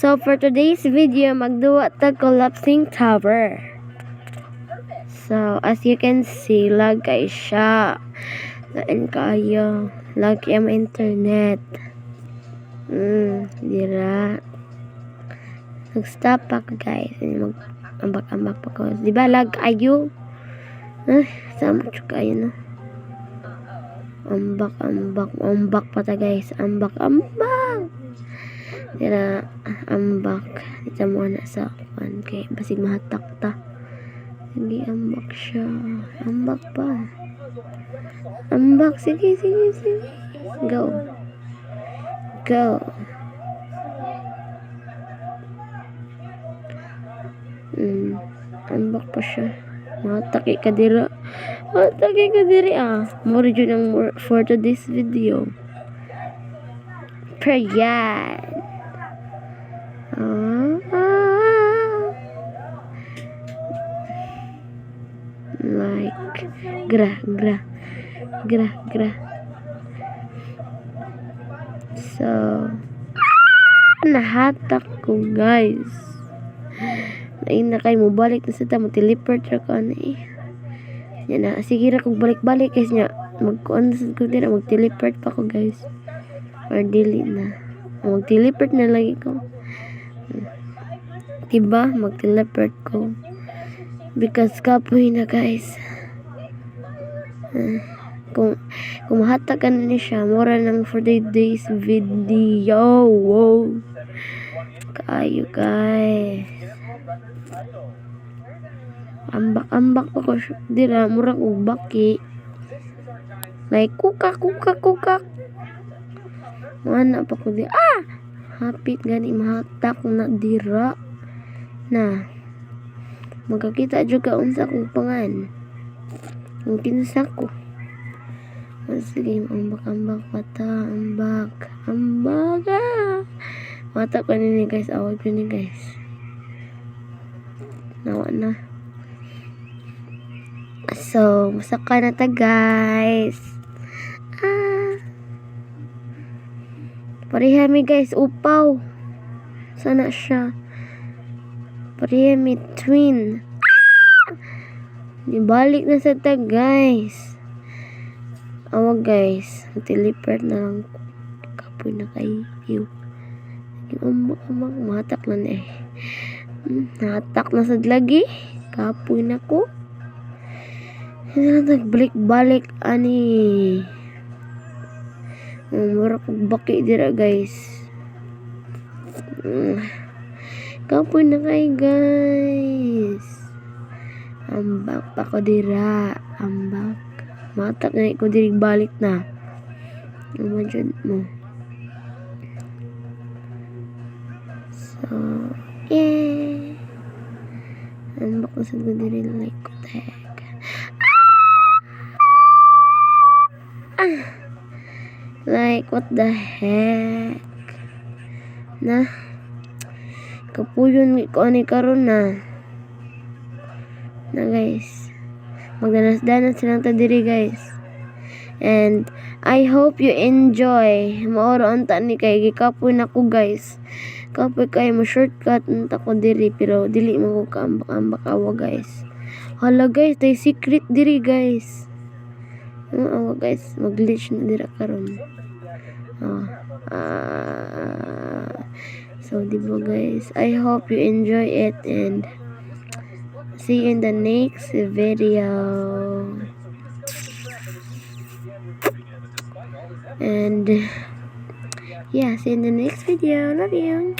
So for today's video, magduwa ta collapsing tower. So as you can see, lag kay siya. Lain kayo. Lag yung internet. Dira. Nag-stop ako guys. Mag-ambak-ambak pa ko. Diba lag kayo? Sama siya kayo no? Ambak pa ta guys. Ambak. Dira, ambak. Ito muna sa kuan kay basig mahatak ta. Hindi ambak siya. Ambak pa. Ambak. Sige. Go. Ambak pa siya. Mataki ka diri more dyan ang for today's video. Prayan. Like gra. So nahatak ko guys. Nain na kayo mo balik na sa ta mo teleport ra ko ani. Yan na sige ra kog balik guys nya magkuan ko dira mag teleport pa ko guys. Or delete na. Mag teleport na lagi ko. Diba mag teleport ko. Because kapoy na guys. Kung mahatag ka na ni siya, mura nang for today's video. Wow. Kayo guys. Ambak pa ko. Dira, mura ko baki. Like, kukak. Mana pa ko di. Hapit gani mahatak na dira. Na. Magkakita juga unsa kong pangan. Mungkin sa ko. Sige, ambak pa ta. Ambak. Mata ko ni guys. Awag ko ni guys. Nawa na. So, masaka na ta guys. Parihami guys. Upaw. Sana siya. Parihami twin. Dibalik na sa ta guys. Awag guys. Teleport na lang. Kapoy na kayo. Mahatak na eh. Nahatak na sa lagi. Kapoy na ko. Nagbalik ani. Mura kong baki dira guys. Kapoy na kayo guys. Ambak pa ko dira. Ambak. Matak na ko diri balik na. Imagine mo. So, yeah. Ambak na sa diri like ko tek. Like, what the heck? Na? Kapuyon ko ani karon na. Na guys. Magdanas-danas silang ta diri guys. And I hope you enjoy. Maoro unta ni kay gikapoy na ko guys. Kapoy kay mo shortcut unta ko diri pero dili mo ko kaambak awa guys. Hala guys, tay secret diri guys. Awa guys, mag-glitch na dira karon. So diba guys, I hope you enjoy it and see you in the next video. And yeah, see you in the next video. Love you.